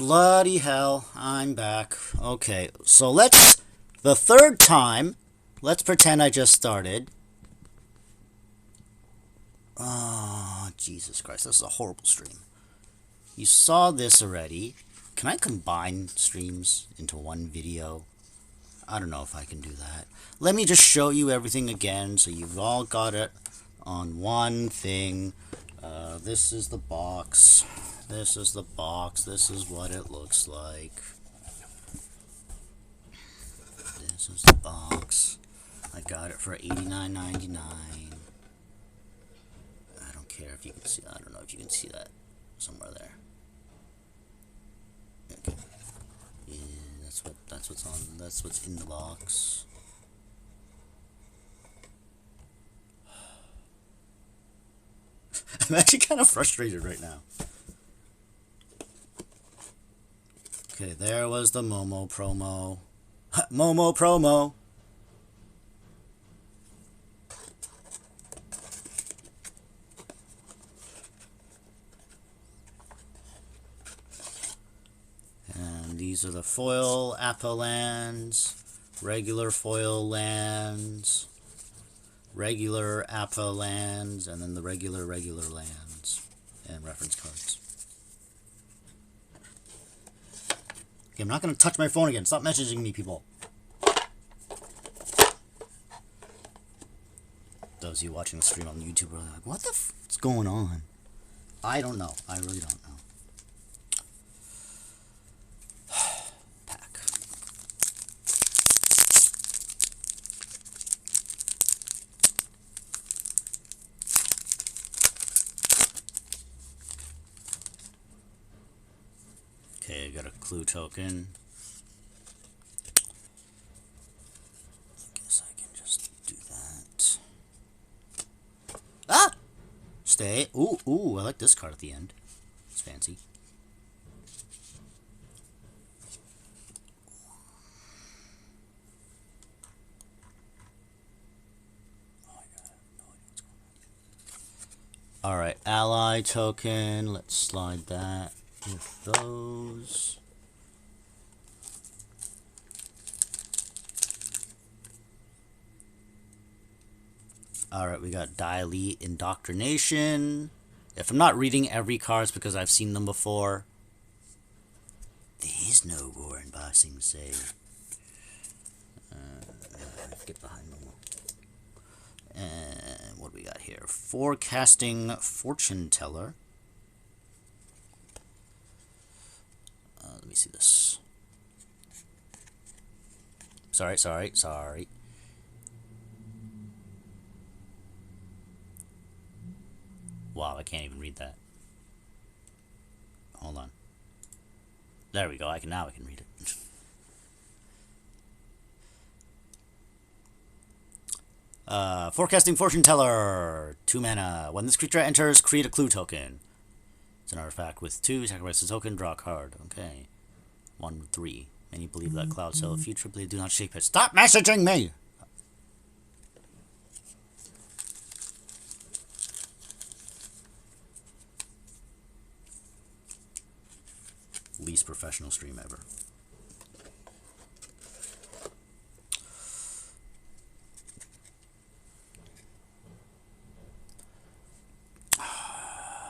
Bloody hell, I'm back. Okay, so let's, the third time, let's pretend I just started. Oh, Jesus Christ, this is a horrible stream. You saw this already. Can I combine streams into one video? I don't know if I can do that. Let me just show you everything again so you've all got it on one thing. This is the box. This is the box. This is what it looks like. This is the box. I got it for $89.99. I don't care if you can see. I don't know if you can see that somewhere there. Okay. Yeah, that's what's on. That's what's in the box. I'm actually kind of frustrated right now. Okay, there was the Momo promo. Momo promo. And these are the foil Appa lands, regular foil lands, regular Appa lands, and then the regular lands, and reference cards. Okay, I'm not going to touch my phone again. Stop messaging me, people. Those of you watching the stream on YouTube are like, what the f***'s going on? I don't know. I really don't know. Pack. Okay, I got a clue token. I guess I can just do that. Ah! Stay. Ooh, ooh, I like this card at the end. It's fancy. Oh my god, I have no idea what's going on. Alright, ally token. Let's slide that with those. Alright, we got Dilate Indoctrination. If I'm not reading every card, it's because I've seen them before. There is no war in Ba Sing Se. Get behind them. And what do we got here? Forecasting Fortune Teller. Let me see this. Sorry. Wow, I can't even read that. Hold on. There we go. Now I can read it. Forecasting Fortune Teller. 2 mana. When this creature enters, create a clue token. It's an artifact with 2. Sacrifice a token, draw a card. Okay. 1, 3. Many believe that clouds tell the future, but they do not shape it. Stop messaging me! Least professional stream ever.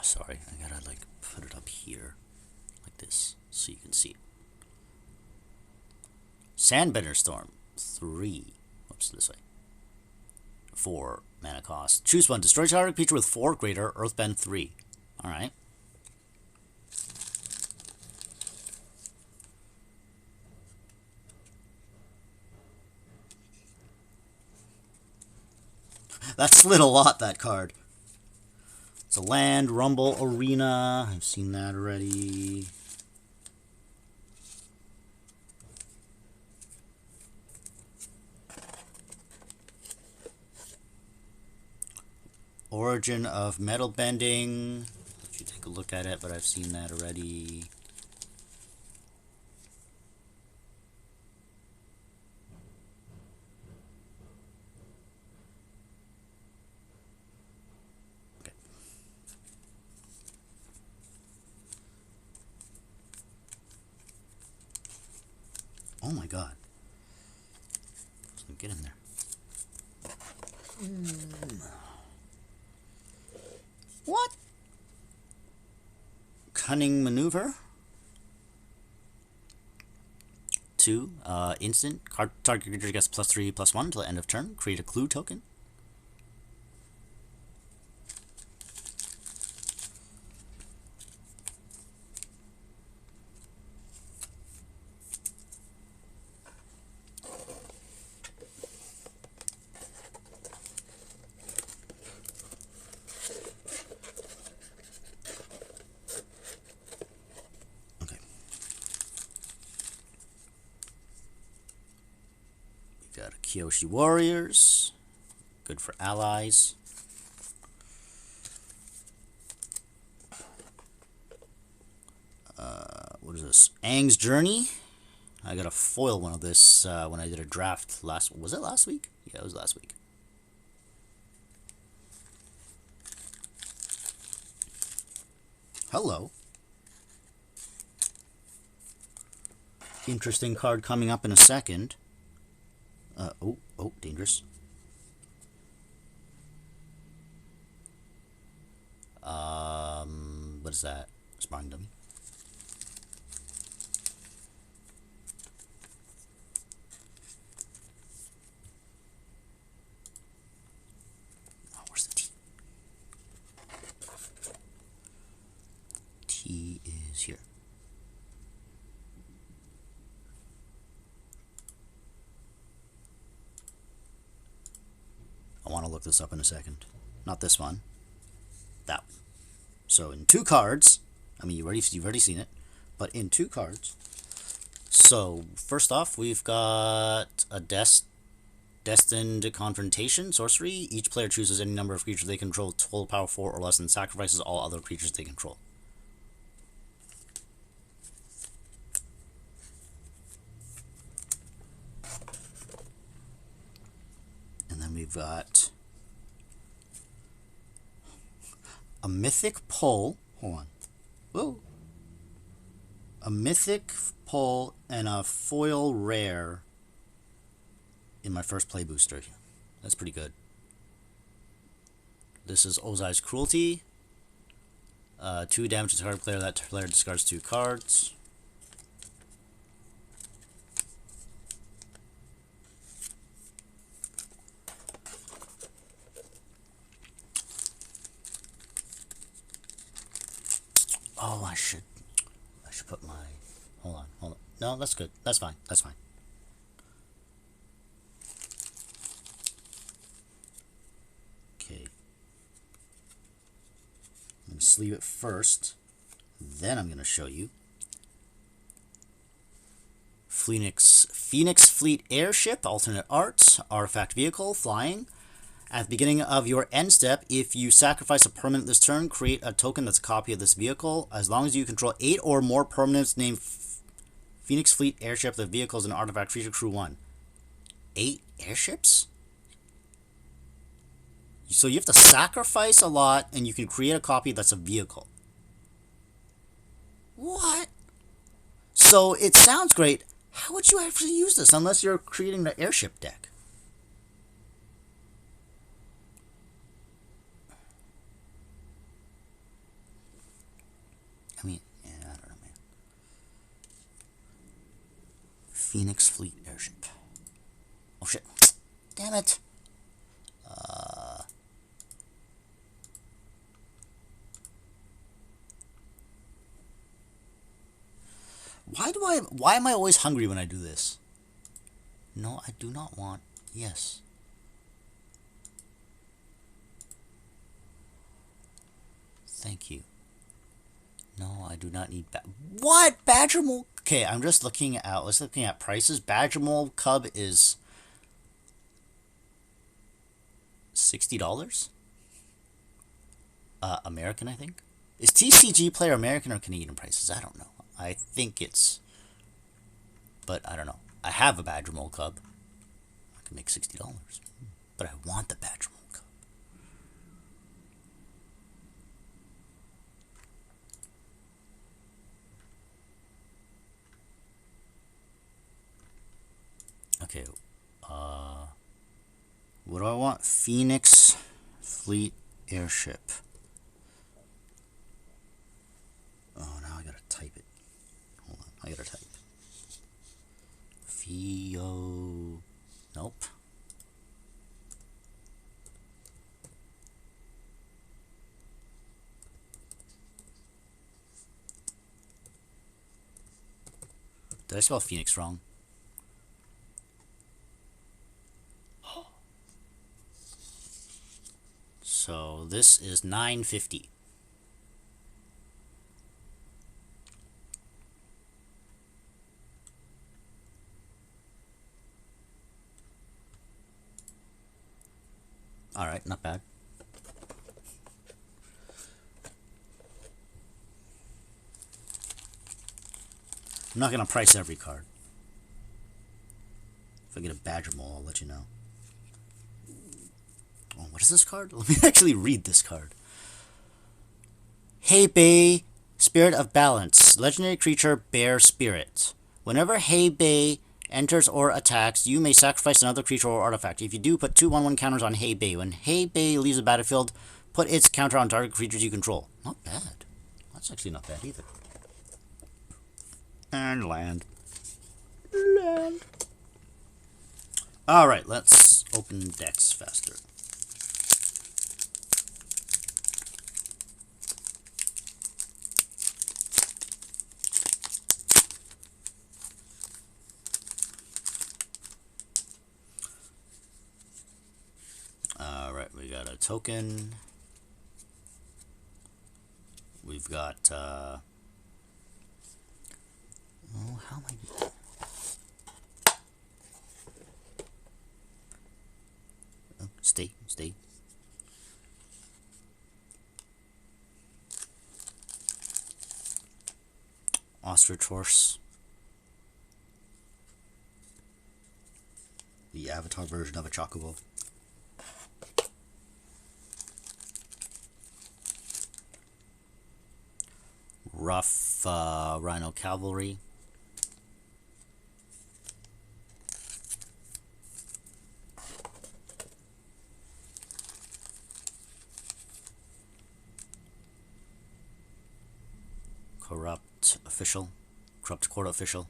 Sorry, I gotta like put it up here like this so you can see it. Sandbender Storm 3. Whoops, this way. 4 mana cost. Choose one. Destroy target creature with 4 greater. Earthbend 3. Alright. That slid a lot, that card. It's a land, Rumble Arena. I've seen that already. Origin of Metal Bending. Let you take a look at it, but I've seen that already. god. So get in there. What? Cunning maneuver. 2. Instant. Target creature gets +3/+1 until the end of turn. Create a clue token. Got a Kyoshi Warriors. Good for allies. What is this? Aang's Journey. I got a foil one of this when I did a draft last... Was it last week? Yeah, it was last week. Hello. Interesting card coming up in a second. Oh, dangerous. What is that? Sparring dummy. Oh, where's the T? T is here. I want to look this up in a second. Not this one. That one. So in 2 cards, I mean you've already seen it, but in 2 cards. So first off, we've got a Destined Confrontation sorcery. Each player chooses any number of creatures they control, total power 4 or less, and sacrifices all other creatures they control. And then we've got a Mythic Pull. Hold on. Whoa. A Mythic Pull and a foil rare in my first play booster. That's pretty good. This is Ozai's Cruelty. 2 damage to target player. That player discards 2 cards. Oh, I should put my... Hold on. No, that's good. That's fine. That's fine. Okay. I'm going to sleeve it first. Then I'm going to show you. Phoenix Fleet Airship, alternate art, artifact vehicle, flying. At the beginning of your end step, if you sacrifice a permanent this turn, create a token that's a copy of this vehicle. As long as you control 8 or more permanents named Phoenix Fleet Airship, the vehicle is an artifact creature crew 1. 8 airships? So you have to sacrifice a lot, and you can create a copy that's a vehicle. What? So it sounds great. How would you actually use this unless you're creating the airship deck? I mean, yeah, I don't know, man. Phoenix Fleet Airship. Oh, shit. Damn it. Why am I always hungry when I do this? No, I do not want, yes. Thank you. No, I do not need what? Badger Mole? Okay, I'm just looking at prices. Badger Mole Cub is $60. American, I think. Is TCG Player American or Canadian prices? I don't know. I think it's, but I don't know. I have a Badger Mole Cub. I can make $60, but I want the Badger Mole Cub. Okay. What do I want? Phoenix Fleet Airship. Oh, now I gotta type it. Hold on, I gotta type. Fio. Nope. Did I spell Phoenix wrong? So this is $9.50. All right, not bad. I'm not gonna price every card. If I get a Badger Mole, I'll let you know. Oh, what is this card? Let me actually read this card. Hey Bay, Spirit of Balance. Legendary creature, Bear Spirit. Whenever Hey Bay enters or attacks, you may sacrifice another creature or artifact. If you do, put 2/1/1 counters on Hey Bay. When Hey Bay leaves the battlefield, put its counter on target creatures you control. Not bad. That's actually not bad either. And land. Land. Alright, let's open decks faster. Alright, we got a token. We've got, oh, how am I... Oh, stay. Ostrich Horse. The Avatar version of a Chocobo. Rough Rhino Cavalry. Corrupt Court Official.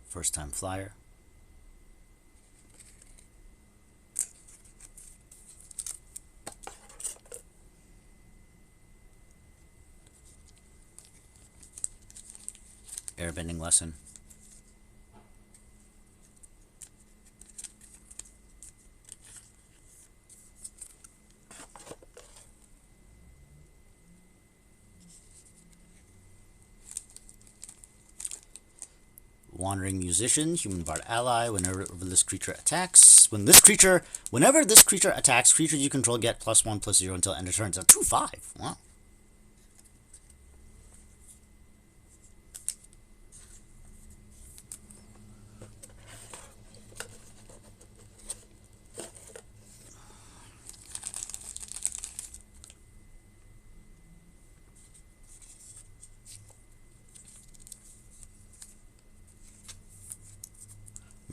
First Time Flyer. Airbending Lesson. Wandering Musician, Human Bard Ally. Whenever this creature attacks, whenever this creature attacks, creatures you control get +1/+0 until end of turn. It's a 2/5. Wow.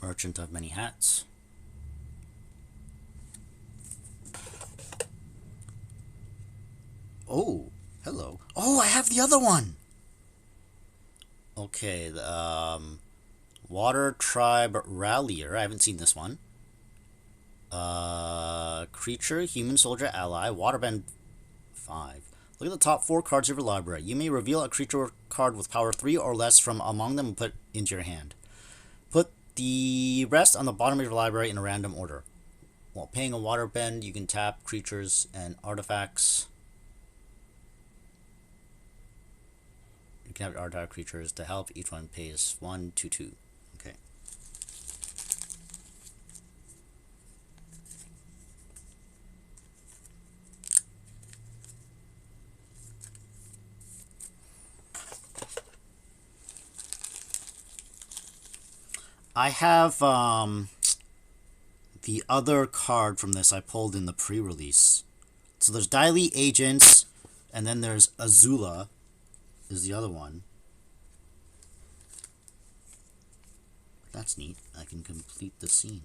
Merchant of Many Hats. Oh, hello. Oh, I have the other one. Okay, the Water Tribe Rallier. I haven't seen this one. Creature, Human Soldier Ally, Waterbend 5. Look at the top 4 cards of your library. You may reveal a creature card with power 3 or less from among them and put into your hand. Put the rest on the bottom of your library in a random order. While paying a Waterbend, you can tap creatures and artifacts. You can have artifact creatures to help. Each one pays 1, 2, 2. Okay. I have the other card from this I pulled in the pre-release. So there's Daily Agents, and then there's Azula is the other one. That's neat. I can complete the scene.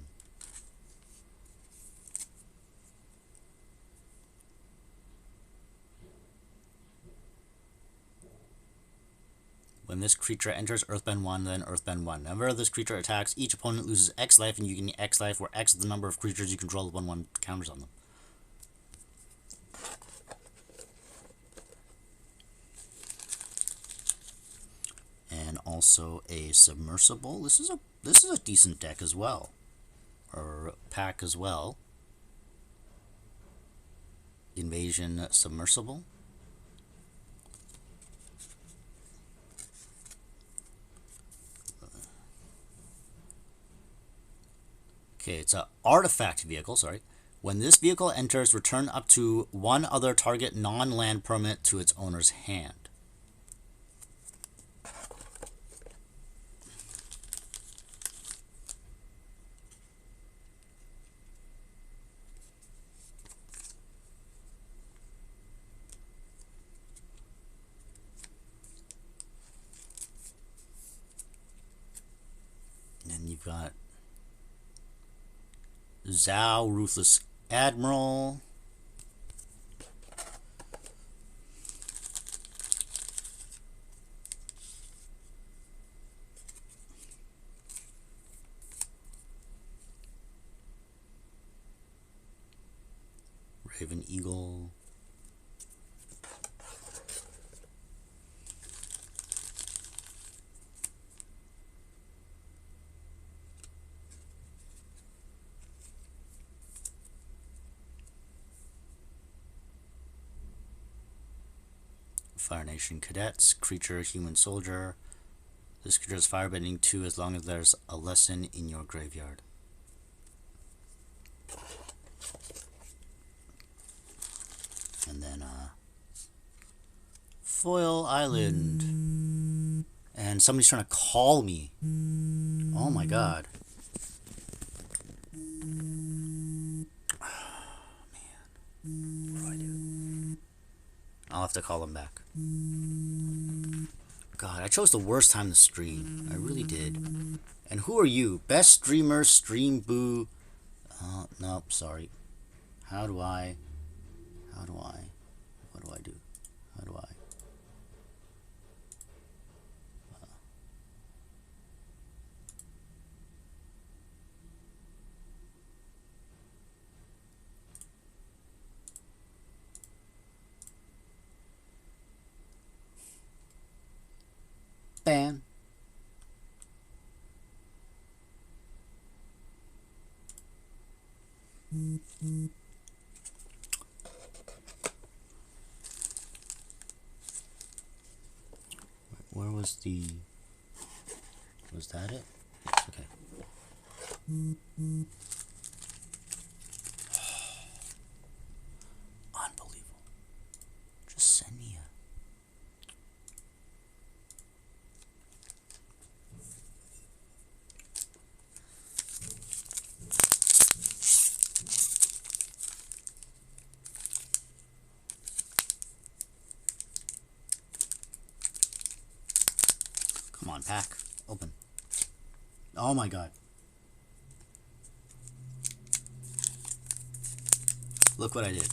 When this creature enters Earthbend 1, then Earthbend 1. Whenever this creature attacks, each opponent loses X life, and you gain X life, where X is the number of creatures you control with 1/1 counters on them. And also a Submersible. This is a decent deck as well, or pack as well. Invasion Submersible. Okay, it's an artifact vehicle, sorry. When this vehicle enters, return up to one other target non-land permanent to its owner's hand. And then you've got Zhao, Ruthless Admiral. Raven Eagle. Fire Nation Cadets, creature, human soldier. This creature is firebending 2 as long as there's a lesson in your graveyard. And then Foil Island. And somebody's trying to call me. Oh my god. Oh, man. What do I do? I'll have to call him back. God, I chose the worst time to stream. I really did. And who are you? Best streamer, stream boo. Nope, sorry. What do I do? How do I? Ban. Where was the... Was that it? Okay. Unbelievable. Just send me a... Come on, pack. Open. Oh my god. Look what I did.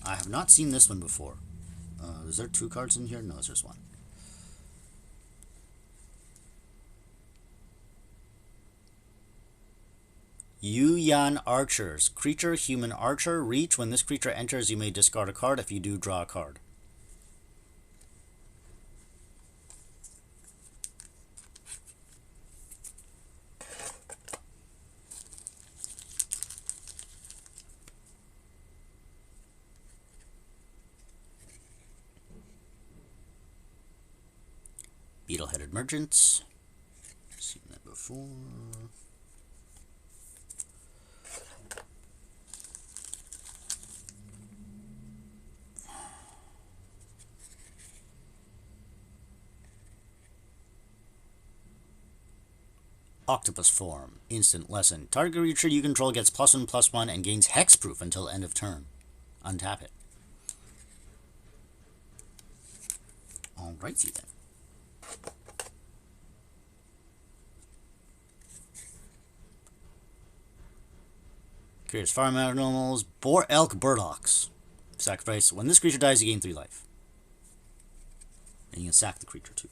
I have not seen this one before. Is there 2 cards in here? No, there's just 1. Yu-Yan Archers. Creature, human archer. Reach. When this creature enters, you may discard a card. If you do, draw a card. Beetle-headed merchants. Seen that before. Octopus form. Instant lesson. Target creature you control gets +1/+1 and gains hexproof until end of turn. Untap it. Alrighty then. Creates farm animals. Boar, elk, burdocks. Sacrifice. When this creature dies, you gain 3 life. And you can sack the creature too.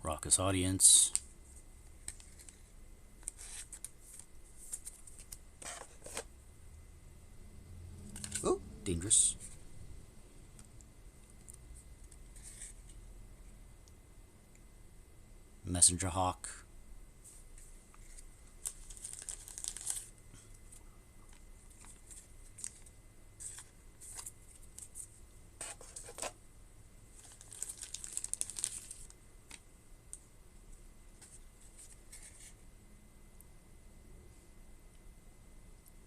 Raucous audience. Oh, dangerous. Messenger Hawk.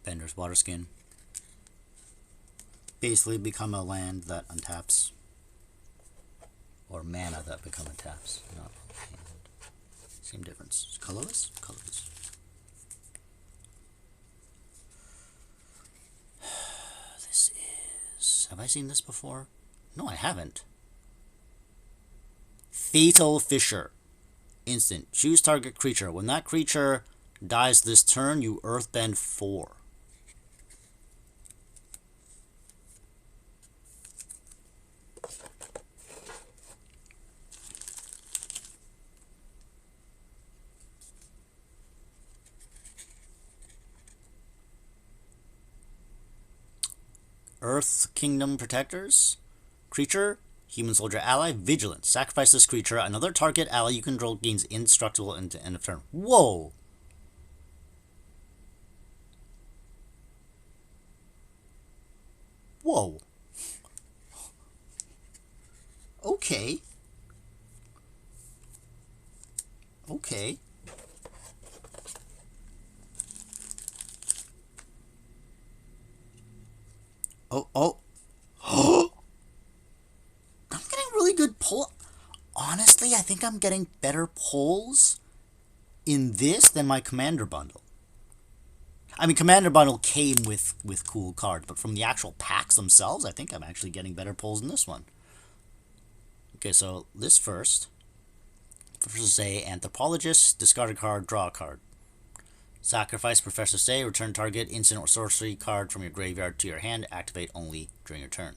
Bender's Waterskin. Basically become a land that untaps. Or mana that become untaps. Not land. Same difference. Colorless? Colorless. This is... Have I seen this before? No, I haven't. Fatal Fisher. Instant. Choose target creature. When that creature dies this turn, you earthbend 4. Earth Kingdom Protectors. Creature, human soldier ally, vigilance. Sacrifice this creature. Another target ally you control gains indestructible into end of turn. Whoa! Whoa. Okay. Okay. Oh. I'm getting really good pull. Honestly, I think I'm getting better pulls in this than my Commander Bundle. I mean, Commander Bundle came with cool cards, but from the actual packs themselves, I think I'm actually getting better pulls in this one. Okay, so this first. Professor Say, Anthropologist, discard a card, draw a card. Sacrifice Professor Say, return target instant or sorcery card from your graveyard to your hand, activate only during your turn.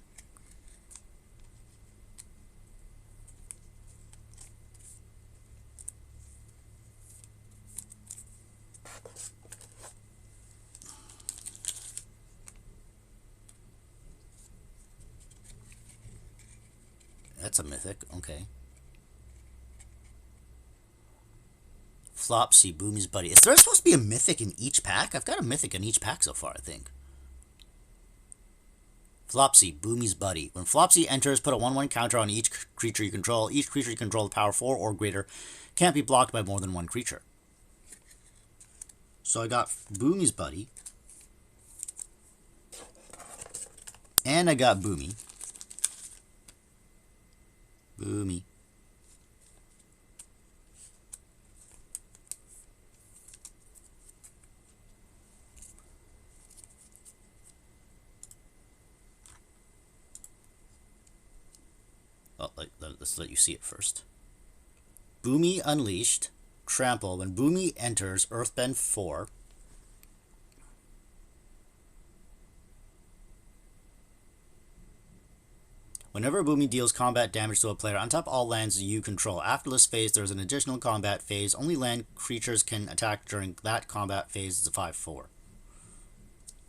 That's a mythic, okay. Flopsy, Boomy's Buddy. Is there supposed to be a mythic in each pack? I've got a mythic in each pack so far, I think. Flopsy, Boomy's Buddy. When Flopsy enters, put a 1/1 counter on each creature you control. Each creature you control with power 4 or greater can't be blocked by more than one creature. So I got Boomy's Buddy. And I got Boomy. Boomy. Well, let's let you see it first. Boomy Unleashed. Trample. When Boomy enters, Earthbend 4. Whenever Boomy deals combat damage to a player, untap all lands you control. After this phase, there's an additional combat phase. Only land creatures can attack during that combat phase. It's a 5/4.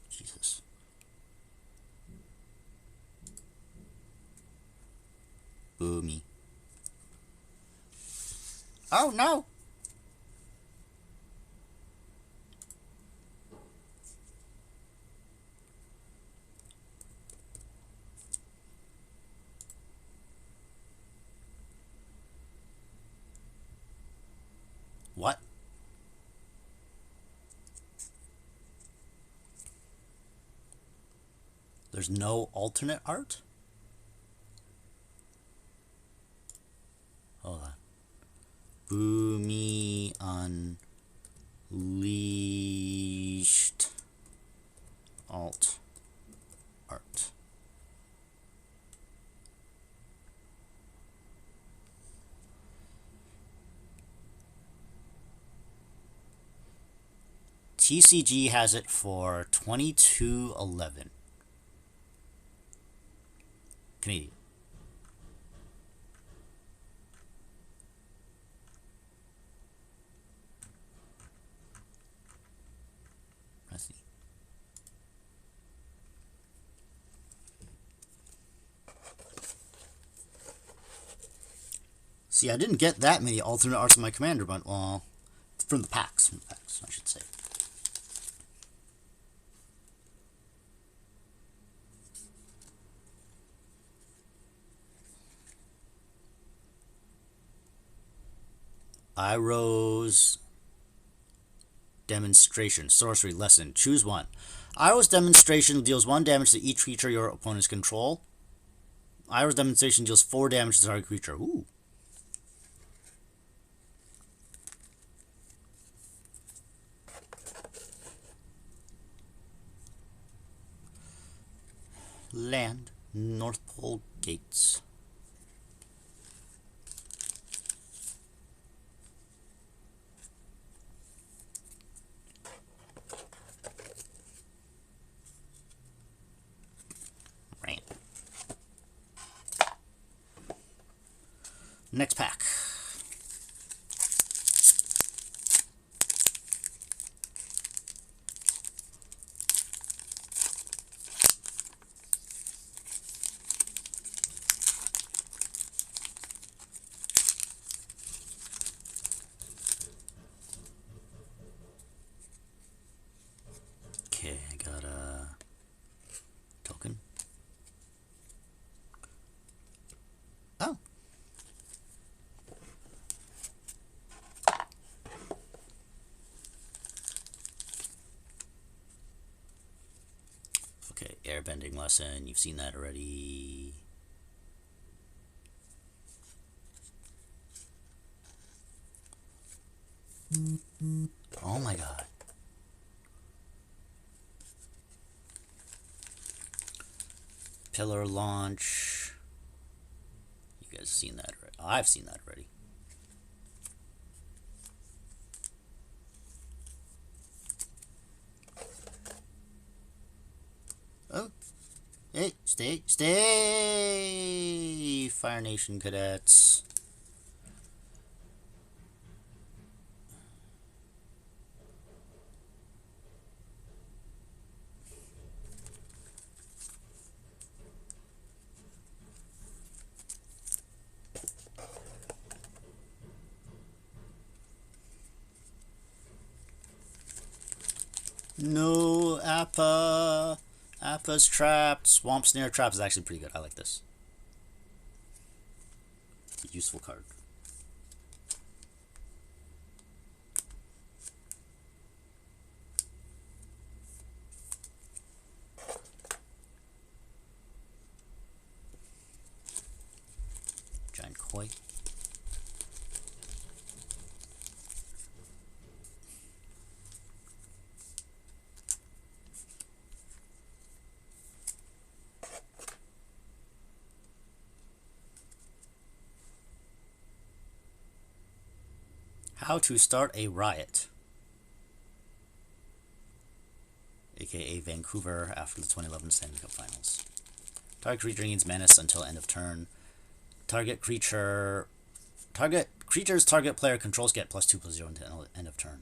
Jesus. Boo me. Oh no! What? There's no alternate art? Hold on. Boo me unleashed alt art. TCG has it for 22.11 Canadian. Let's see. See, I didn't get that many alternate arts in my commander, but well, from the packs, I should say. Iroh's Demonstration. Sorcery lesson. Choose one. Iroh's Demonstration deals 1 damage to each creature your opponents control. Iroh's Demonstration deals 4 damage to target creature. Ooh. Land. North Pole Gates. Next pack. Okay, I got a token. Oh. Okay, airbending lesson. You've seen that already. Oh my god. Pillar launch. You guys have seen that already. I've seen that already. Oh. Hey, stay! Fire Nation cadets. No, Appa. Appa's trapped. Swamp Snare Trap is actually pretty good. I like this. It's a useful card. Giant Koi. How to start a riot, aka Vancouver after the 2011 Stanley Cup Finals. Target creature gains menace until end of turn. Target creature's target player controls get +2/+0 until end of turn.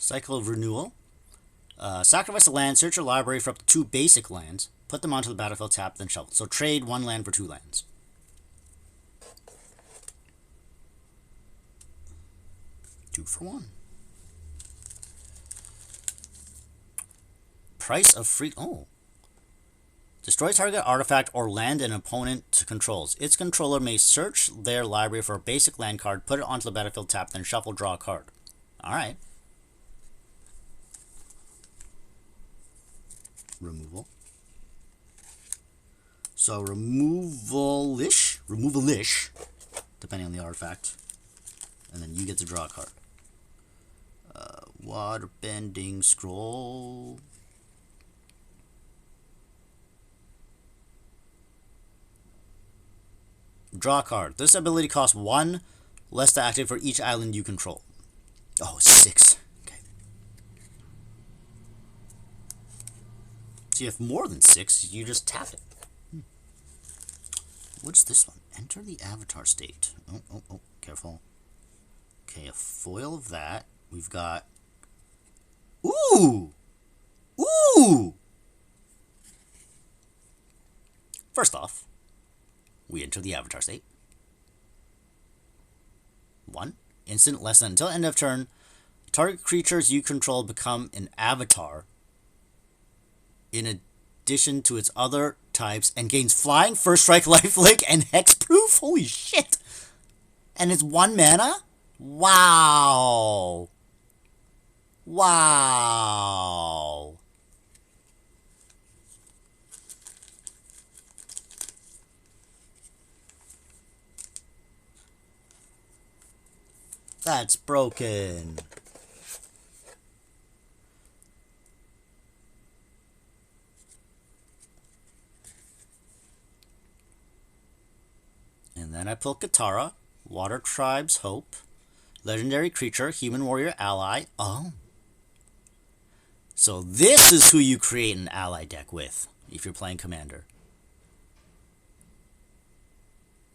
Cycle of Renewal. Sacrifice a land, search your library for up to 2 basic lands, put them onto the battlefield, tap, then shuffle. So trade 1 land for 2 lands. Two for 1. Price of free... Oh. Destroy target artifact or land an opponent controls. Its controller may search their library for a basic land card, put it onto the battlefield, tap, then shuffle, draw a card. Alright. Removal. So removal-ish, depending on the artifact. And then you get to draw a card. Waterbending Scroll. Draw a card. This ability costs 1 less to activate for each island you control. Oh, 6. Okay. So you have more than 6, you just tap it. What's this one? Enter the avatar state. Oh, careful. Okay, a foil of that. We've got... Ooh! Ooh! First off, we enter the avatar state. 1. Instant less than until end of turn. Target creatures you control become an avatar in addition to its other types and gains flying, first strike, lifelink, and hexproof. Holy shit! And it's 1 mana? Wow! Wow! That's broken. And then I pull Katara, Water Tribe's Hope, Legendary Creature, Human Warrior Ally. Oh. So this is who you create an ally deck with, if you're playing Commander.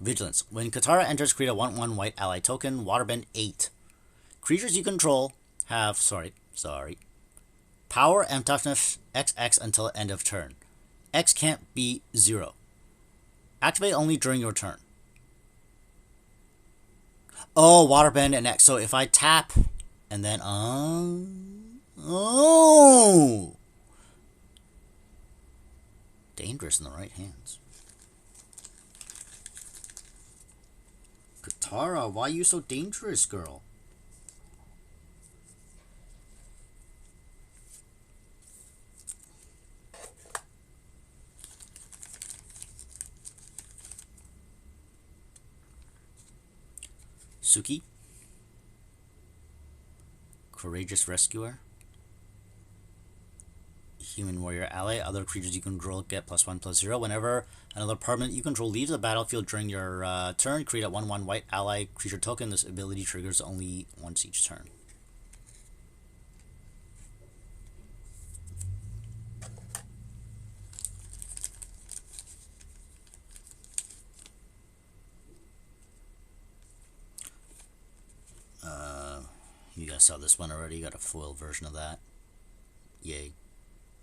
Vigilance. When Katara enters, create a 1/1 white ally token, Waterbend 8. Creatures you control have, power and toughness XX until end of turn. X can't be 0. Activate only during your turn. Oh, Waterbend and X. So if I tap and then, oh! Dangerous in the right hands. Katara, why are you so dangerous, girl? Suki. Courageous Rescuer. Human Warrior Ally. Other creatures you control get +1/+0. Whenever another permanent you control leaves the battlefield during your turn, create a 1/1 white ally creature token. This ability triggers only once each turn. You guys saw this one already. You got a foil version of that. Yay.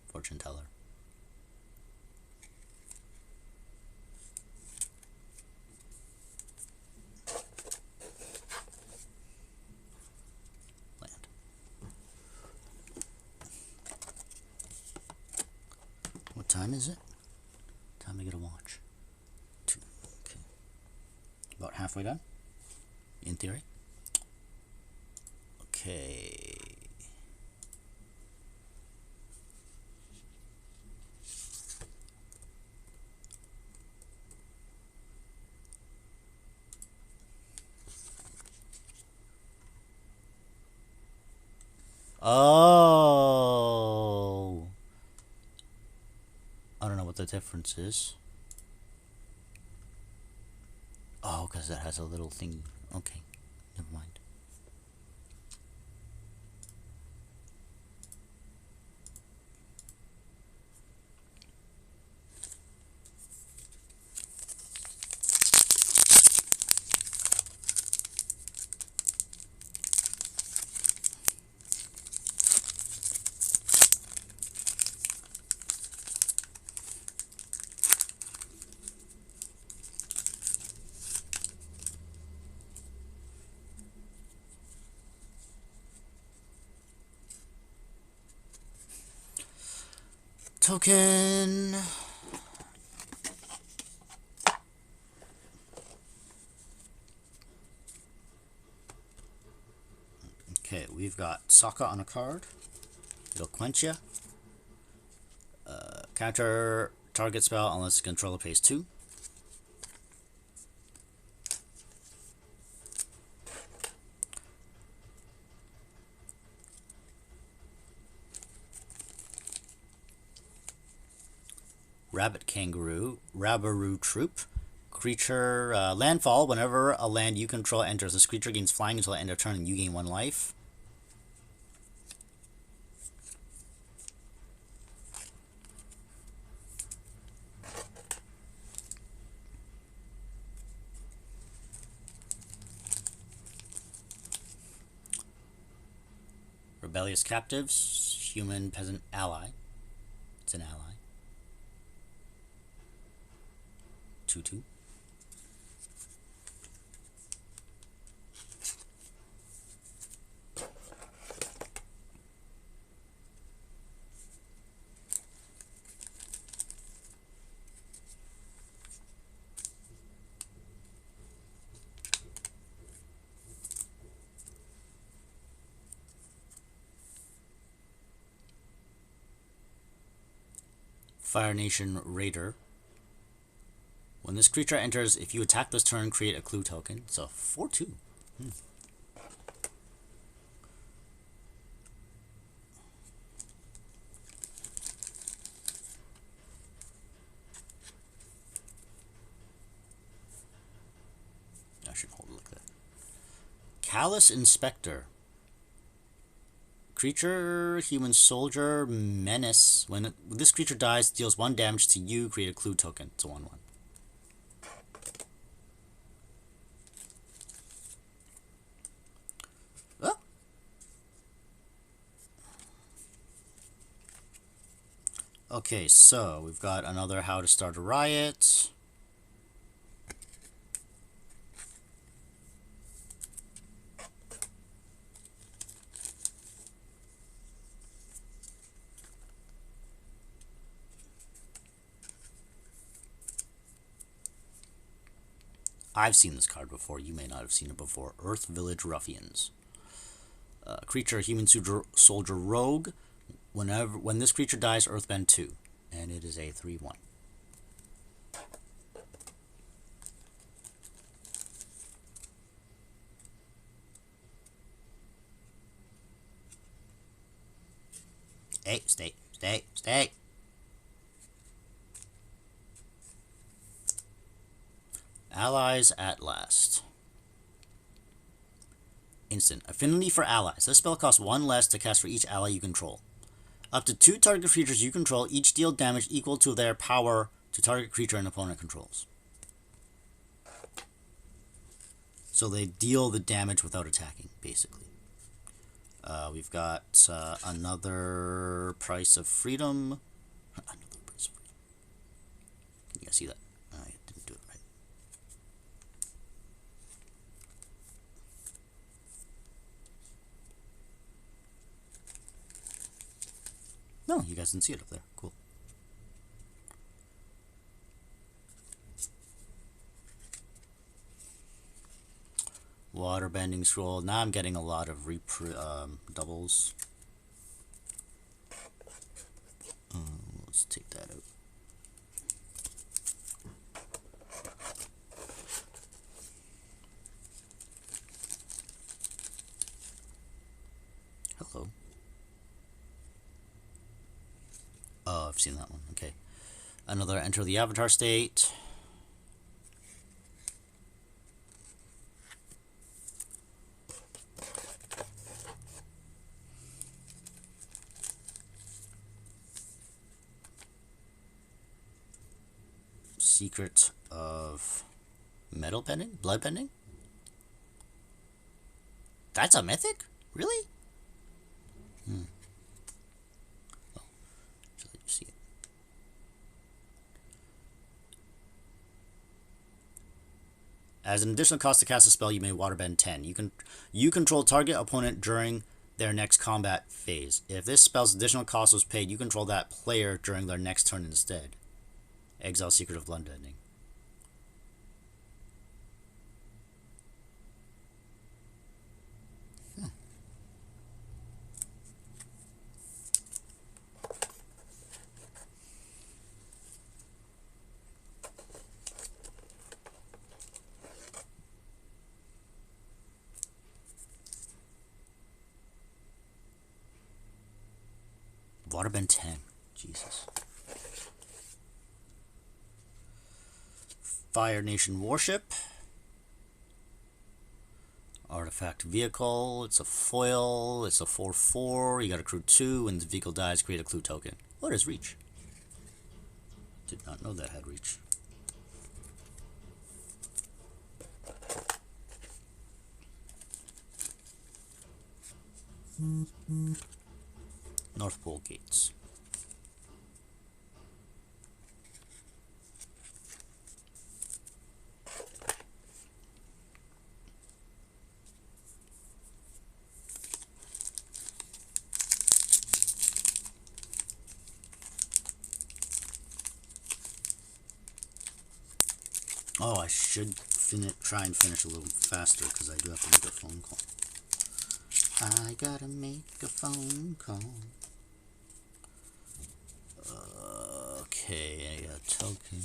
Fortune Teller. Land. What time is it? Time to get a watch. 2. Okay. About halfway done? In theory. Okay. Oh. I don't know what the difference is. Oh, because that has a little thing. Okay. Never mind. Token. Okay, we've got Sokka on a card. It'll quench ya. Counter target spell unless the controller pays 2. Rabbit Kangaroo, Rabaroo Troop. Creature, landfall. Whenever a land you control enters, this creature gains flying until the end of turn and you gain 1 life. Rebellious Captives, Human Peasant Ally. It's an ally. 2/2. Fire Nation Raider. When this creature enters, if you attack this turn, create a clue token. So 4/2. I should hold it like that. Callous Inspector. Creature, human soldier, menace. When this creature dies, deals 1 damage to you, create a clue token. It's a 1/1. Oh. Okay, so we've got another How to Start a Riot. I've seen this card before. You may not have seen it before. Earth Village Ruffians. Creature, human soldier rogue. When this creature dies, Earthbend 2, and it is a 3/1. Stay. Allies at last. Instant. Affinity for allies. This spell costs 1 less to cast for each ally you control. Up to 2 target creatures you control each deal damage equal to their power to target creature an opponent controls. So they deal the damage without attacking, basically. We've got another Price of Freedom. Another Price of Freedom. Can you guys see that? I didn't do it right. No, you guys didn't see it up there. Cool. Waterbending Scroll. Now I'm getting a lot of doubles. Let's take that out. Hello. Oh, I've seen that one. Okay. Another Enter the Avatar State. Secret of Metal Bending? Blood Bending? That's a mythic? Really? Oh, so let you see it. As an additional cost to cast a spell, you may waterbend 10. You control target opponent during their next combat phase. If this spell's additional cost was paid, you control that player during their next turn instead. Exile Secret of Bloodending. Waterbend 10. Jesus. Fire Nation Warship. Artifact Vehicle. It's a foil. It's a 4/4. You got a crew 2. When the vehicle dies, create a clue token. What is Reach? Did not know that had Reach. North Pole Gates. Oh, I should try and finish a little faster because I do have to make a phone call. I gotta make a phone call. Okay, a token.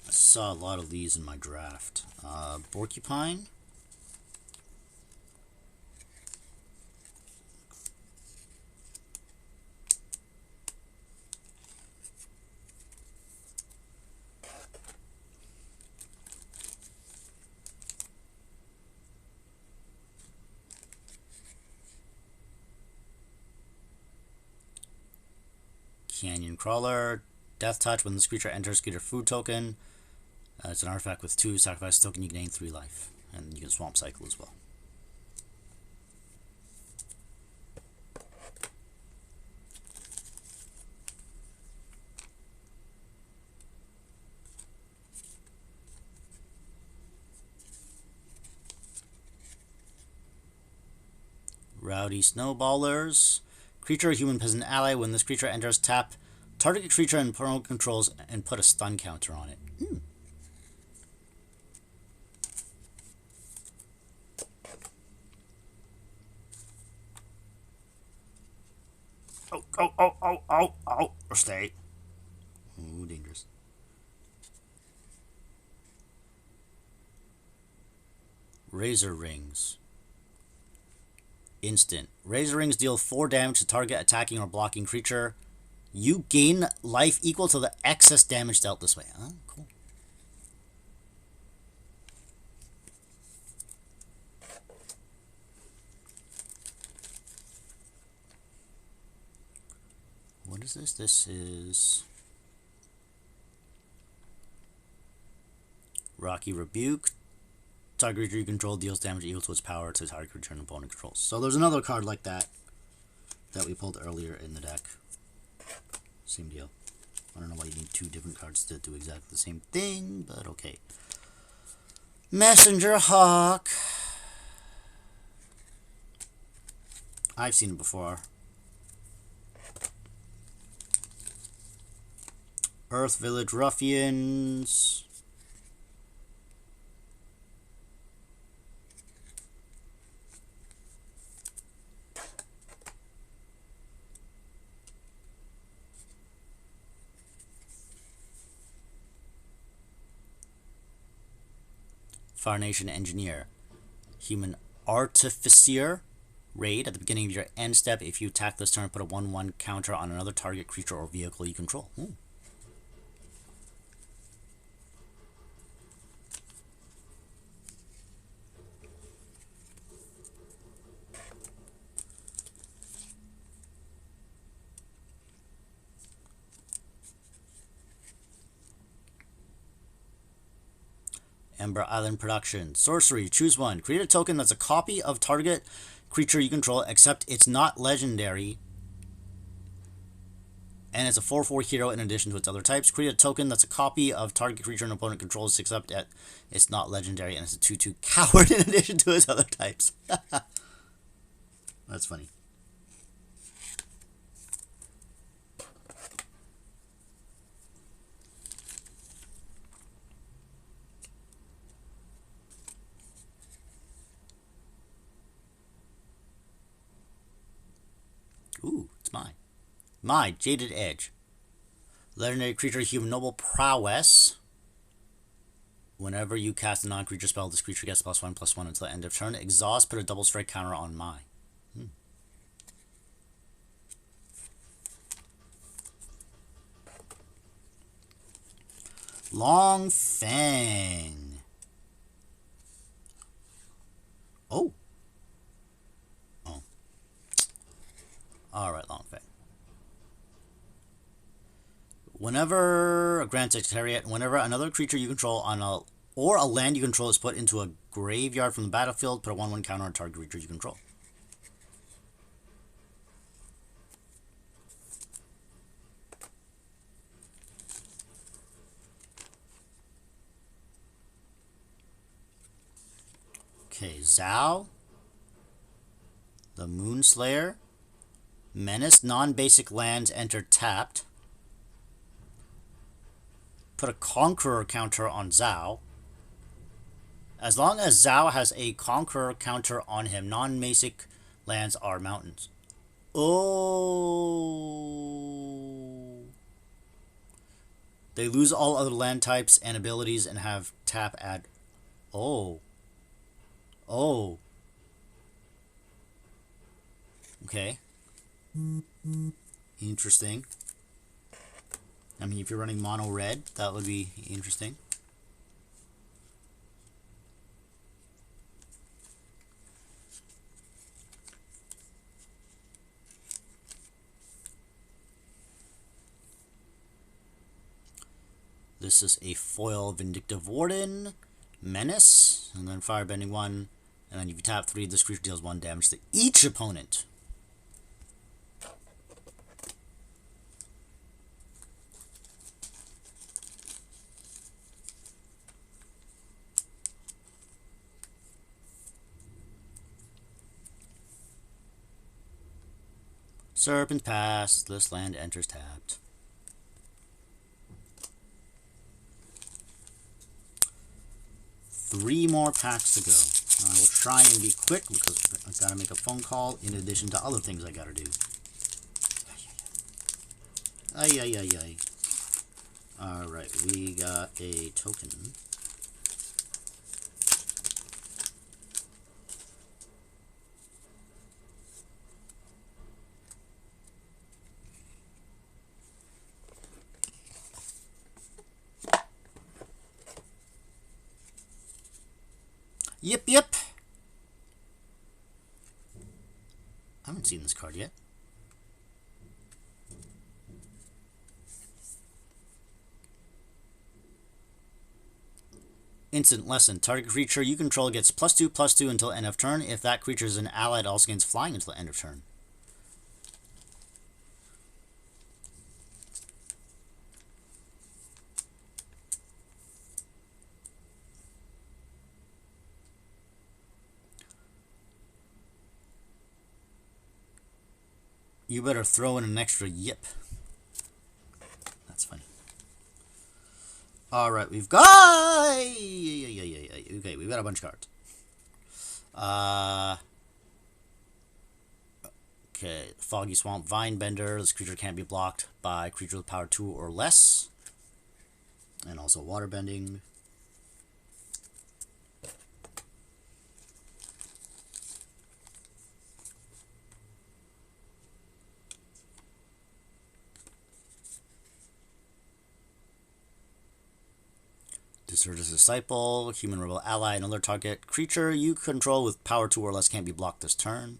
I saw a lot of these in my draft. Porcupine. Canyon Crawler, Death Touch. When this creature enters, get a food token. It's an artifact with 2. Sacrifice token, you gain 3 life. And you can Swamp Cycle as well. Rowdy Snowballers. Creature, human peasant ally. When this creature enters, tap target creature and opponent controls and put a stun counter on it. Oh, or stay. Ooh, dangerous. Razor Rings. Instant. Razor Rings deal 4 damage to target attacking or blocking creature. You gain life equal to the excess damage dealt this way. Oh, cool. What is this? This is Rocky Rebuke. Target creature you control deals damage equal to its power to target creature and opponent controls. So there's another card like that that we pulled earlier in the deck. Same deal. I don't know why you need 2 different cards to do exactly the same thing, but okay. Messenger Hawk. I've seen it before. Earth Village Ruffians. Fire Nation Engineer. Human Artificer. Raid. At the beginning of your end step, if you attack this turn, put a 1/1 counter on another target creature or vehicle you control. Ooh. Ember Island Production. Sorcery. Choose one. Create a token that's a copy of target creature you control, except it's not legendary and it's a 4/4 hero in addition to its other types. Create a token that's a copy of target creature an opponent controls, except that it's not legendary, and it's a 2/2 coward in addition to its other types. That's funny. Ooh, it's mine. My Jaded Edge. Legendary creature, human noble prowess. Whenever you cast a non-creature spell, this creature gets +1/+1 until the end of turn. Exhaust, put a double strike counter on my. Long Fang. Oh. Oh. Alright, Long Fang. Whenever a Grand Secretariat, whenever another creature you control on a or a land you control is put into a graveyard from the battlefield, put a 1/1 counter on target creature you control. Okay, Zao, the Moonslayer, Menace, non-basic lands enter tapped. Put a Conqueror counter on Zao. As long as Zao has a Conqueror counter on him, non-basic lands are mountains. Oh. They lose all other land types and abilities and have tap add. Oh. Oh. Okay. Interesting. I mean, if you're running mono red, that would be interesting. This is a foil Vindictive Warden, Menace, and then Firebending 1. And then if you tap 3, this creature deals 1 damage to each opponent. Serpent Pass, this land enters tapped. Three more packs to go. I will try and be quick because I've got to make a phone call in addition to other things I got to do. Ay, ay, ay, ay. Alright, we got a token. Yep, yep. I haven't seen this card yet. Instant lesson. Target creature you control gets +2/+2 until end of turn. If that creature is an ally, it also gains flying until the end of turn. You better throw in an extra yip. That's funny. Alright, we've got... Okay, we've got a bunch of cards. Okay, Foggy Swamp, Vine Bender. This creature can't be blocked by creature with power 2 or less. And also Water Bending. Deserter's Disciple, Human Rebel Ally, another target creature you control with power 2 or less can't be blocked this turn.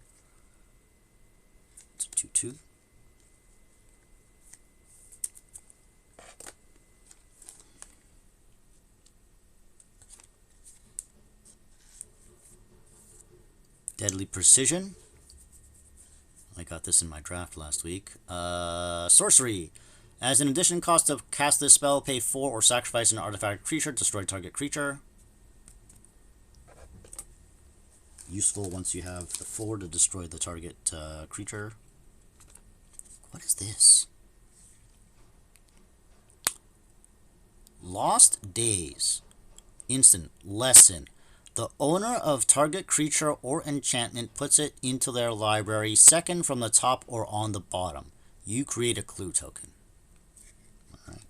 It's a 2/2. Deadly Precision. I got this in my draft last week. Sorcery. As an addition cost to cast this spell, pay 4 or sacrifice an artifact creature, destroy target creature. Useful once you have the 4 to destroy the target creature. What is this? Lost Days. Instant. Lesson. The owner of target creature or enchantment puts it into their library, second from the top or on the bottom. You create a clue token. Alright.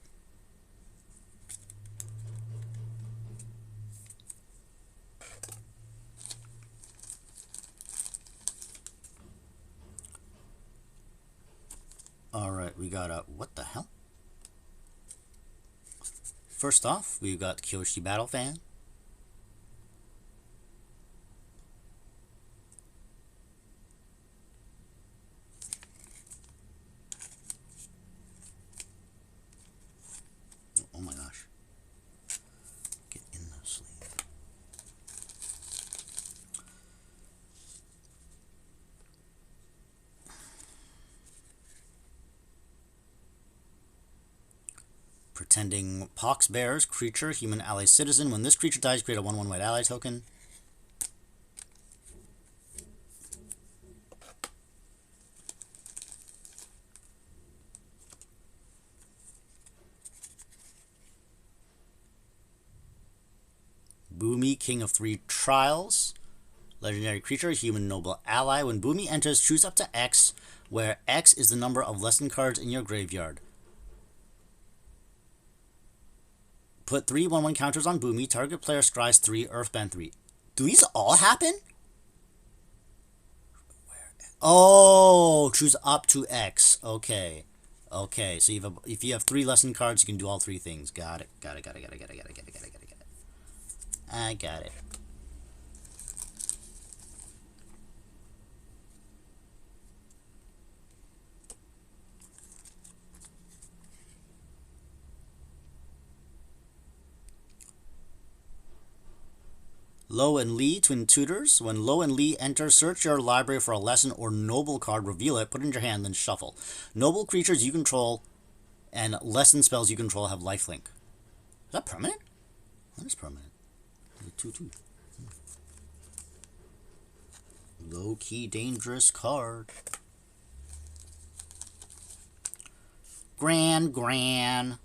Alright, we got a... what the hell? First off, we've got Kyoshi Battle Fan. Oh my gosh. Get in the sleeve. Pretending Pox Bears, creature, human ally, citizen. When this creature dies, create a 1/1 white ally token. Boomy, King of 3 Trials. Legendary creature, human noble ally. When Boomy enters, choose up to X, where X is the number of lesson cards in your graveyard. Put 3 1/1 counters on Boomy. Target player scries 3, Earthbend 3. Do these all happen? Oh, choose up to X. Okay. Okay, so if you have 3 lesson cards, you can do all 3 things. Got it. Got it. I got it. Lo and Lee, Twin Tutors. When Lo and Lee enter, search your library for a lesson or noble card, reveal it, put it in your hand, then shuffle. Noble creatures you control and lesson spells you control have lifelink. Is that permanent? That is permanent. 2/2. Low-key dangerous card. Gran.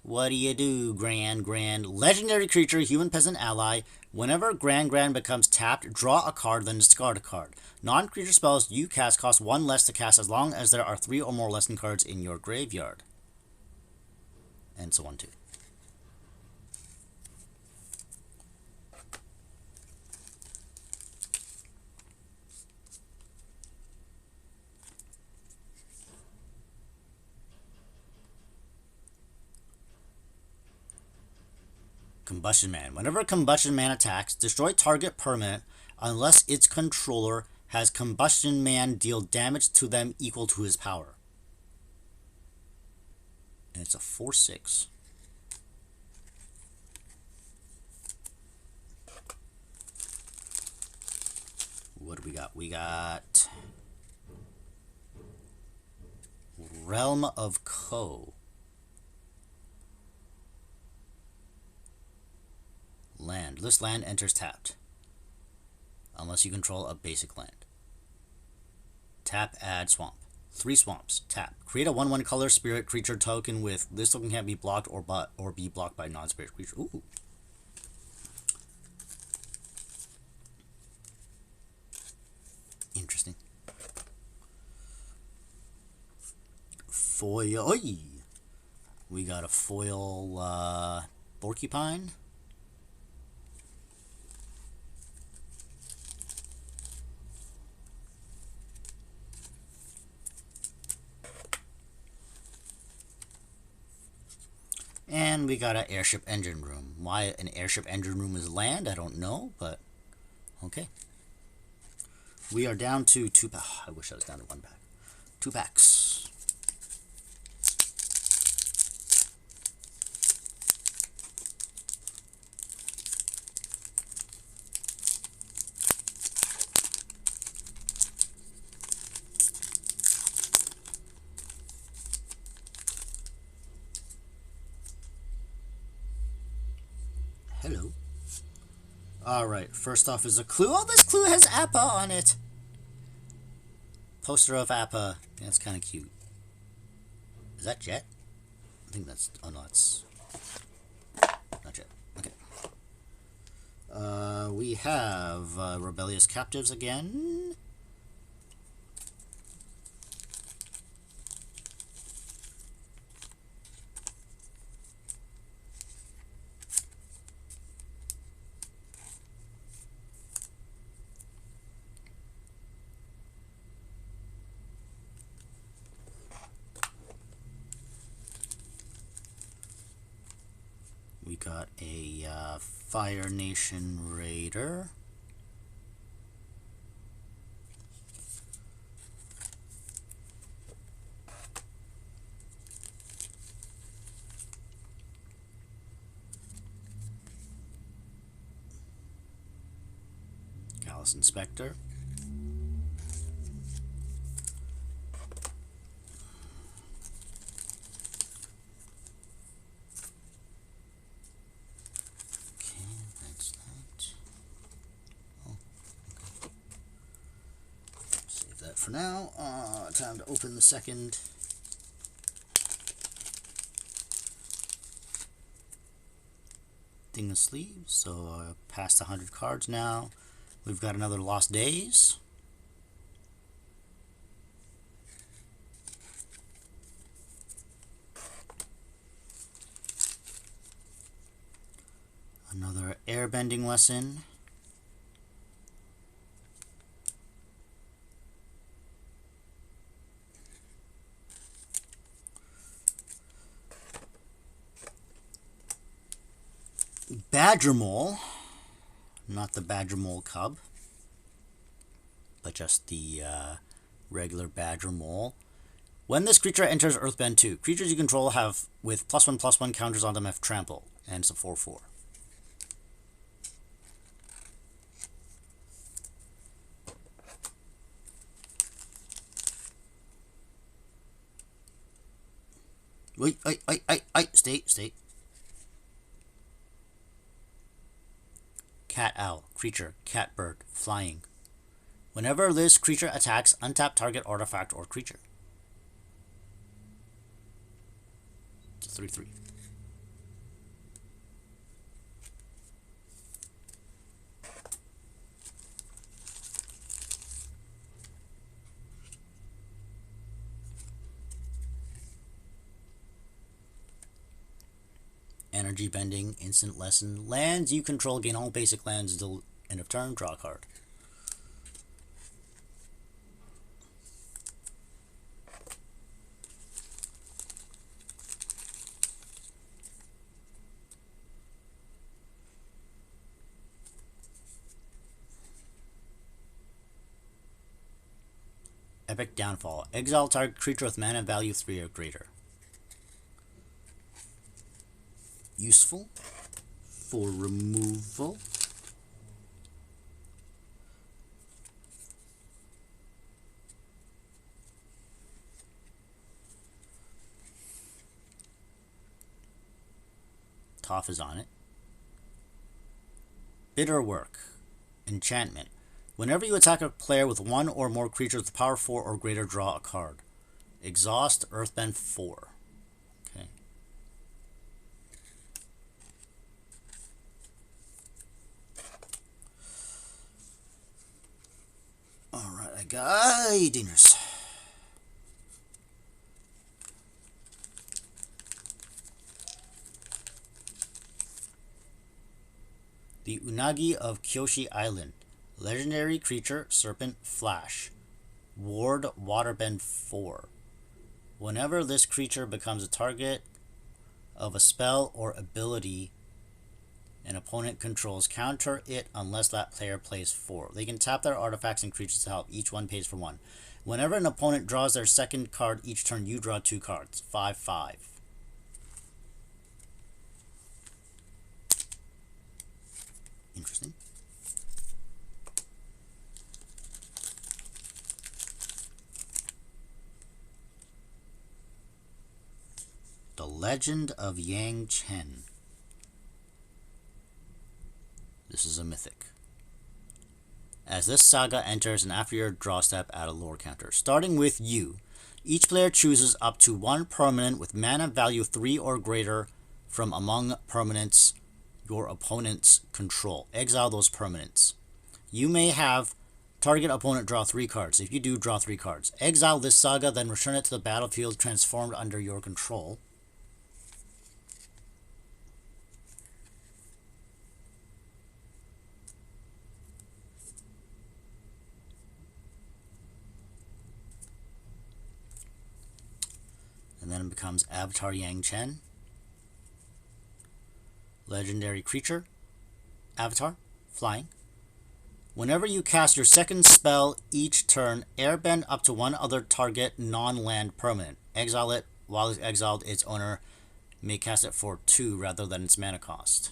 What do you do, Gran? Legendary creature, human peasant ally. Whenever Gran becomes tapped, draw a card, then discard a card. Non-creature spells you cast cost 1 less to cast as long as there are 3 or more lesson cards in your graveyard. And so on too. Combustion Man. Whenever Combustion Man attacks, destroy target permanent unless its controller has Combustion Man deal damage to them equal to his power. And it's a 4/6. What do we got? We got Realm of Ko. Land. This land enters tapped. Unless you control a basic land. Tap, add swamp. 3 swamps. Tap. Create a 1/1 color spirit creature token with this token can't be blocked or be blocked by non-spirit creature. Ooh. Interesting. Foil. Oy! We got a foil porcupine. And we got an airship engine room. Why an airship engine room is land, I don't know, but okay. We are down to 2 packs. I wish I was down to 1 pack. 2 packs. Hello. Alright, first off is a clue. Oh, this clue has Appa on it! Poster of Appa. That's kind of cute. Is that Jet? I think that's... Oh, no, that's... Not Jet. Okay. We have Rebellious Captives again. We got a Fire Nation Raider. Gallus Inspector. For now, time to open the second. Thing of sleeves, so past 100 cards now. We've got another Lost Days. Another Airbending Lesson. Badger Mole, not the Badger Mole Cub, but just the regular Badger Mole. When this creature enters Earthbend 2, creatures you control have with +1/+1 counters on them have trample, and it's a 4/4. Wait, stay. Cat Owl, creature, cat bird, flying. Whenever this creature attacks, untap target artifact or creature. It's a 3/3. Energy Bending, Instant Lesson. Lands you control gain all basic lands until end of turn. Draw a card. Epic Downfall. Exile target creature with mana value 3 or greater. Useful for removal. Toph is on it. Bitter Work. Enchantment. Whenever you attack a player with one or more creatures with power 4 or greater, draw a card. Exhaust, Earthbend 4. Okay. Alright, I got Diners. The Unagi of Kyoshi Island. Legendary creature, Serpent, Flash. Ward, Waterbend 4. Whenever this creature becomes a target of a spell or ability an opponent controls, counter it unless that player plays 4. They can tap their artifacts and creatures to help. Each one pays for 1. Whenever an opponent draws their second card each turn, you draw 2 cards. 5/5. Interesting. The Legend of Yang Chen. This is a mythic. As this saga enters and after your draw step, add a lore counter. Starting with you, each player chooses up to one permanent with mana value 3 or greater from among permanents your opponents control. Exile those permanents. You may have target opponent draw 3 cards. If you do, draw 3 cards. Exile this saga, then return it to the battlefield transformed under your control. And then it becomes Avatar Yang Chen. Legendary creature. Avatar. Flying. Whenever you cast your second spell each turn, airbend up to one other target non-land permanent. Exile it. While it's exiled, its owner may cast it for 2 rather than its mana cost.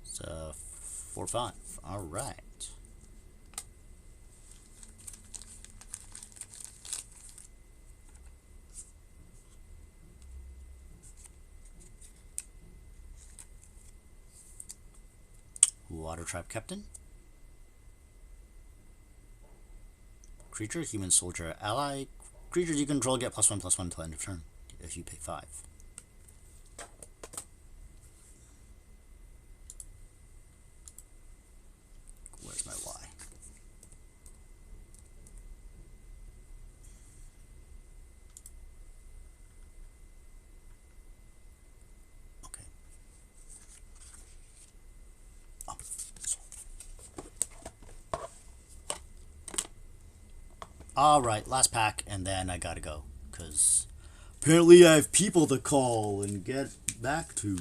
So, 4/5. Alright. Water Tribe Captain. Creature, human soldier, ally. Creatures you control get +1/+1 until end of turn if you pay 5. Where's my Y? Okay. Oh, alright, last pack, and then I gotta go. Because apparently I have people to call and get back to.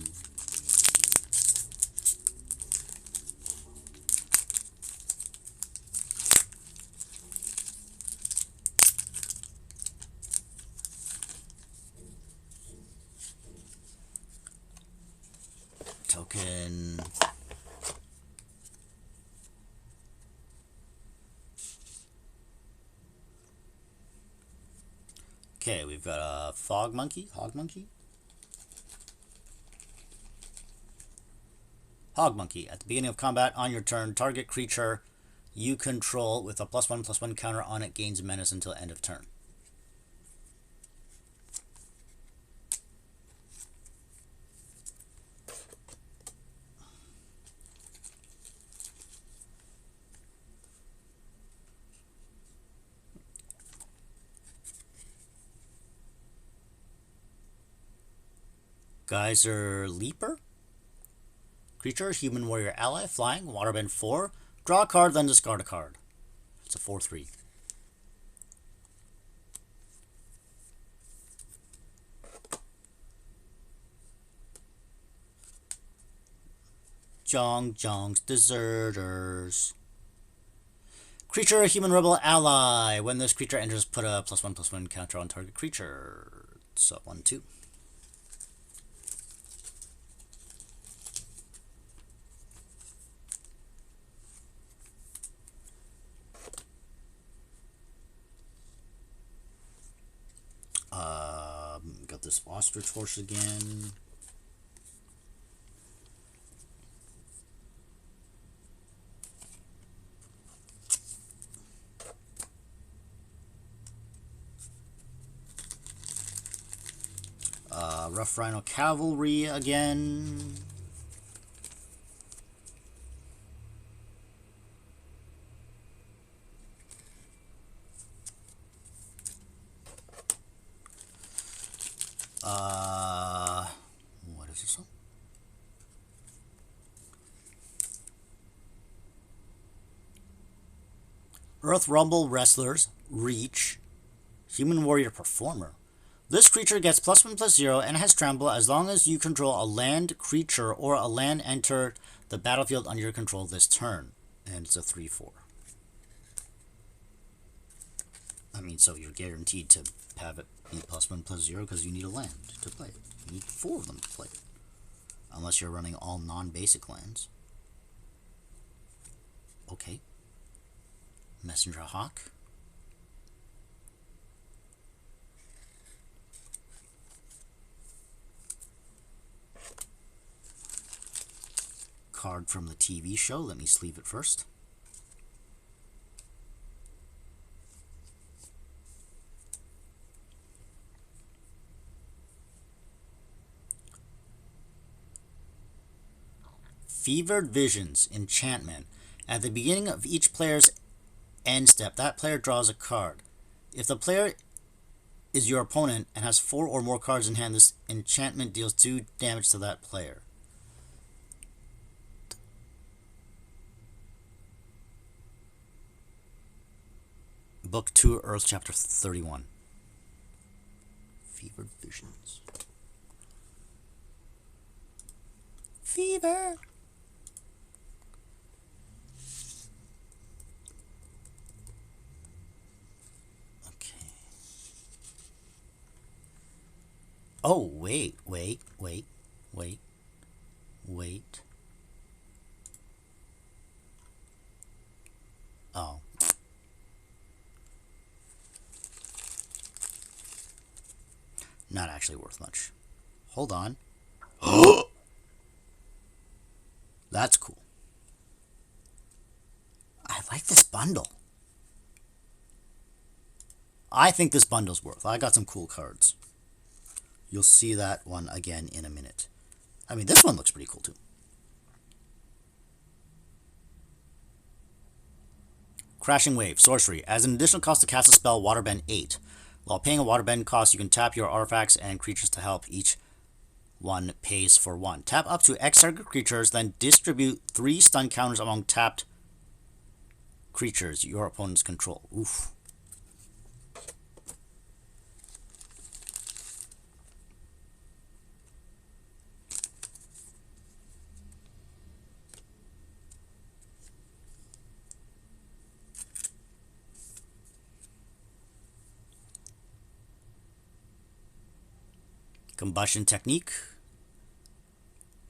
Token. Okay, we've got a Hog Monkey. Hog Monkey. At the beginning of combat, on your turn, target creature you control with a +1/+1 counter on it gains menace until end of turn. Geyser Leaper. Creature, human warrior ally, flying, waterbend 4. Draw a card, then discard a card. It's a 4/3. Jong's Deserters. Creature, human rebel ally. When this creature enters, put a +1/+1 counter on target creature. So 1/2. Got this ostrich horse again. Rough Rhino Cavalry again. What is this one? Earth Rumble Wrestlers, Reach, Human Warrior Performer. This creature gets +1/+0 and has trample as long as you control a land creature or a land enter the battlefield under your control this turn. And it's a 3/4. I mean, so you're guaranteed to have it be +1/+0 because you need a land to play it. You need 4 of them to play it. Unless you're running all non-basic lands. Okay. Messenger Hawk. card from the TV show. Let me sleeve it first. Fevered Visions, enchantment. At the beginning of each player's end step, that player draws a card. If the player is your opponent and has 4 or more cards in hand, this enchantment deals 2 damage to that player. Book 2, Earth, Chapter 31. Fevered Visions. Fever! Oh, wait. Oh. Not actually worth much. Hold on. That's cool. I like this bundle. I think this bundle's worth. I got some cool cards. You'll see that one again in a minute. I mean, this one looks pretty cool too. Crashing Wave, sorcery. As an additional cost to cast a spell, Waterbend 8. While paying a Waterbend cost, you can tap your artifacts and creatures to help. Each one pays for 1. Tap up to X target creatures, then distribute 3 stun counters among tapped creatures your opponents control. Oof. Combustion Technique.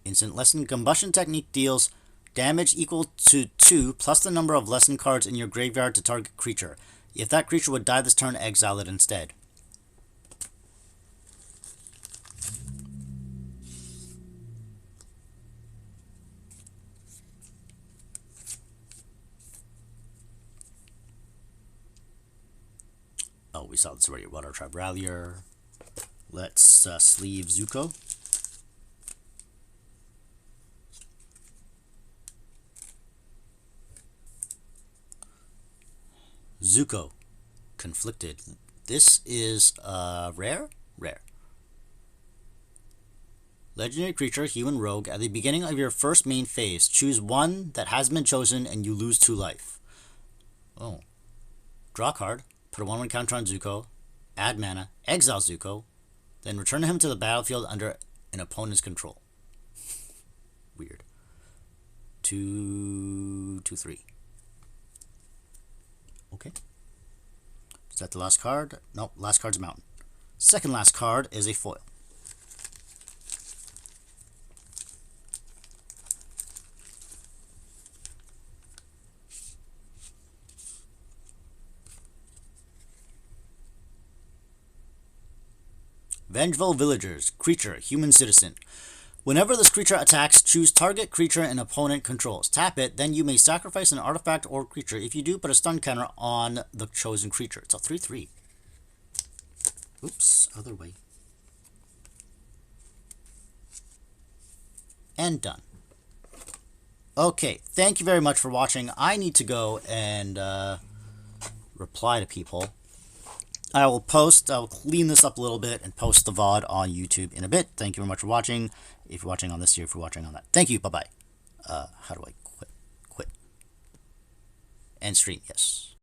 Instant lesson. Combustion Technique deals damage equal to 2 plus the number of lesson cards in your graveyard to target creature. If that creature would die this turn, exile it instead. Oh, we saw this already. Water Tribe Rallier. Let's sleeve Zuko. Zuko. Conflicted. This is rare? Rare. Legendary creature, human rogue. At the beginning of your first main phase, choose one that has been chosen and you lose 2 life. Oh. Draw a card. Put a 1/1 counter on Zuko. Add mana. Exile Zuko. Then return him to the battlefield under an opponent's control. Weird. 2, 2, 3. Okay. Is that the last card? Nope, last card's a mountain. Second last card is a foil. Vengeful Villagers. Creature. Human citizen. Whenever this creature attacks, choose target creature an opponent controls. Tap it, then you may sacrifice an artifact or creature. If you do, put a stun counter on the chosen creature. It's a 3/3. Oops, other way. And done. Okay, thank you very much for watching. I need to go and reply to people. I'll clean this up a little bit and post the VOD on YouTube in a bit. Thank you very much for watching. If you're watching on this here, if you're watching on that. Thank you, bye-bye. How do I quit? Quit. End stream, yes.